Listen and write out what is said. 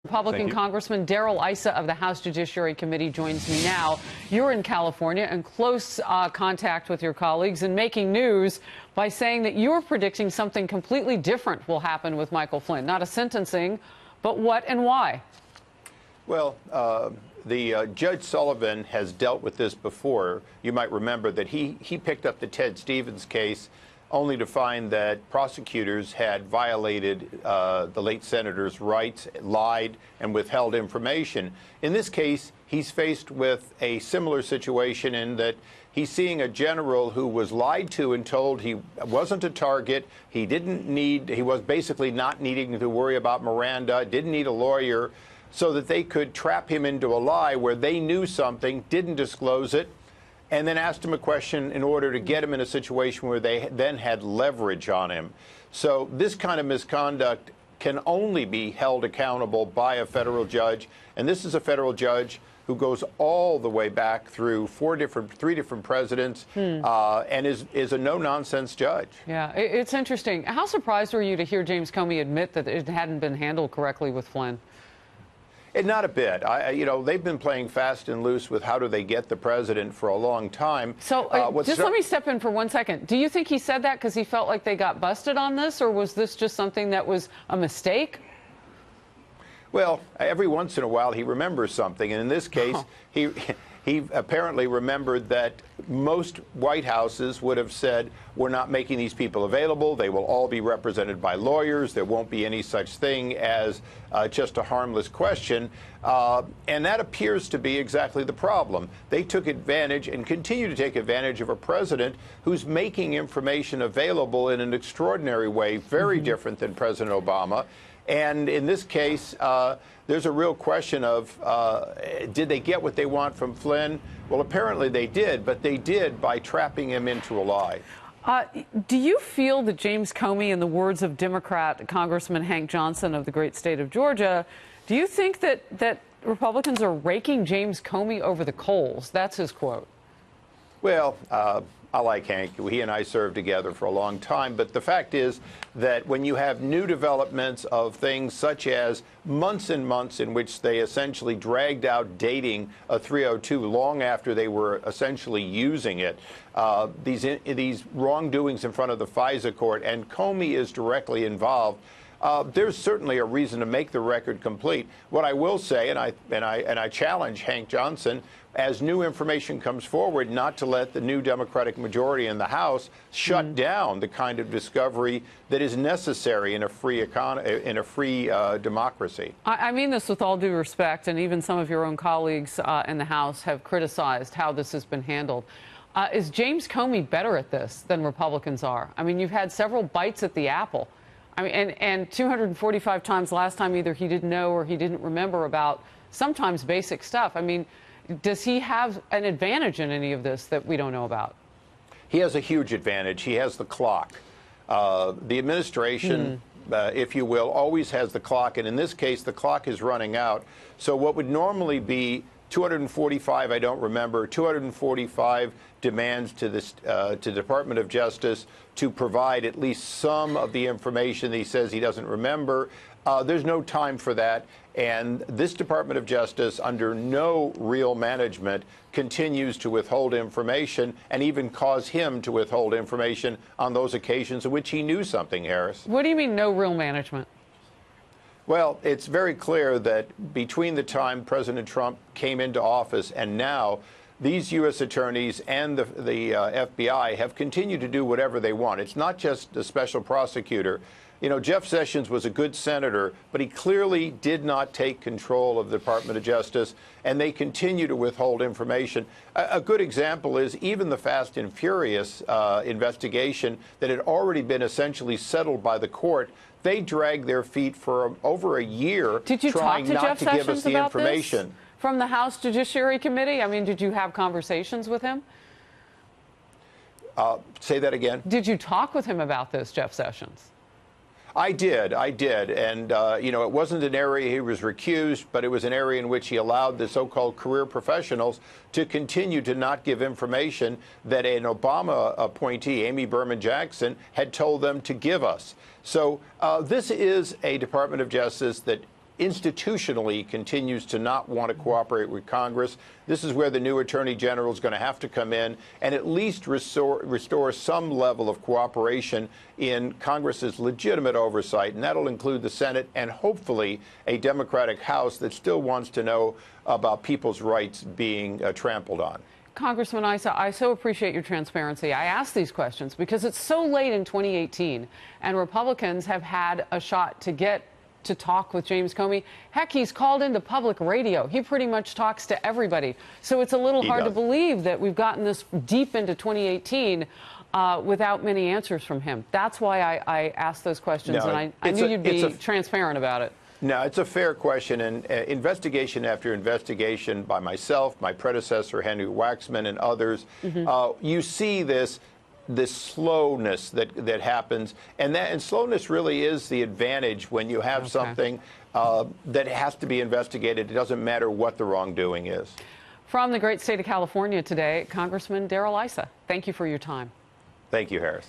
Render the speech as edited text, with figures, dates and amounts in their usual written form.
Republican Congressman Darrell Issa of the House Judiciary Committee joins me now. You're in California in close contact with your colleagues and making news by saying that you're predicting something completely different will happen with Michael Flynn. Not a sentencing, but what and why? Well, Judge Sullivan has dealt with this before. You might remember that he picked up the Ted Stevens case only to find that prosecutors had violated the late senator's rights, lied, and withheld information. In this case, he's faced with a similar situation in that he's seeing a general who was lied to and told he wasn't a target. He was basically not needing to worry about Miranda, didn't need a lawyer, so that they could trap him into a lie where they knew something, didn't disclose it, and then asked him a question in order to get him in a situation where they then had leverage on him. So this kind of misconduct can only be held accountable by a federal judge, and this is a federal judge who goes all the way back through three different presidents, and is a no-nonsense judge. Yeah, it's interesting. How surprised were you to hear James Comey admit that it hadn't been handled correctly with Flynn? Not a bit. They've been playing fast and loose with how do they get the president for a long time. So just let me step in for 1 second. Do you think he said that because he felt like they got busted on this, or was this just something that was a mistake? Well, every once in a while he remembers something, and in this case, he apparently remembered that most White Houses would have said, we're not making these people available. They will all be represented by lawyers. There won't be any such thing as just a harmless question. And that appears to be exactly the problem. They took advantage and continue to take advantage of a president who's making information available in an extraordinary way, very different than President Obama. And in this case, there's a real question of, did they get what they want from Flynn? Well, apparently they did, but they did by trapping him into a lie. Do you feel that James Comey, in the words of Democrat Congressman Hank Johnson of the great state of Georgia, do you think that Republicans are raking James Comey over the coals? That's his quote. Well, I like Hank. He and I served together for a long time. But the fact is that when you have new developments of things such as months and months in which they essentially dragged out dating a 302 long after they were essentially using it, these wrongdoings in front of the FISA court, and Comey is directly involved, there's certainly a reason to make the record complete. What I will say, and I challenge Hank Johnson, as new information comes forward, not to let the new Democratic majority in the House shut down the kind of discovery that is necessary in a free democracy. I mean this with all due respect, and even some of your own colleagues in the House have criticized how this has been handled. Is James Comey better at this than Republicans are? I mean, you've had several bites at the apple. I mean, and 245 times last time either he didn't know or he didn't remember about sometimes basic stuff. I mean, does he have an advantage in any of this that we don't know about? He has a huge advantage. He has the clock. The administration, if you will, always has the clock. And in this case, the clock is running out. So what would normally be 245, I don't remember, 245 demands to the Department of Justice to provide at least some of the information that he says he doesn't remember. There's no time for that. And this Department of Justice, under no real management, continues to withhold information and even cause him to withhold information on those occasions in which he knew something, Harris. What do you mean, no real management? Well, it's very clear that between the time President Trump came into office and now, these U.S. attorneys and the FBI have continued to do whatever they want. It's not just the special prosecutor. You know, Jeff Sessions was a good senator, but he clearly did not take control of the Department of Justice, and they continue to withhold information. A good example is even the Fast and Furious investigation that had already been essentially settled by the court. They dragged their feet for over a year trying not to give us the information. From the House Judiciary Committee? I mean, did you have conversations with him? Say that again. Did you talk with him about this, Jeff Sessions? I did. And, it wasn't an area he was recused, but it was an area in which he allowed the so-called career professionals to continue to not give information that an Obama appointee, Amy Berman Jackson, had told them to give us. So this is a Department of Justice that institutionally continues to not want to cooperate with Congress. This is where the new Attorney General is going to have to come in and at least restore some level of cooperation in Congress's legitimate oversight, and that'll include the Senate and hopefully a Democratic House that still wants to know about people's rights being trampled on. Congressman Issa, I so appreciate your transparency. I ask these questions because it's so late in 2018, and Republicans have had a shot to get to talk with James Comey. Heck, he's called into public radio. He pretty much talks to everybody. So it's a little hard to believe that we've gotten this deep into 2018 without many answers from him. That's why I asked those questions, and I knew you'd be transparent about it. No, it's a fair question, and investigation after investigation by myself, my predecessor, Henry Waxman, and others, you see this slowness that happens, and slowness really is the advantage when you have something that has to be investigated. It doesn't matter what the wrongdoing is. From the great state of California today, Congressman Darrell Issa, thank you for your time. Thank you, Harris.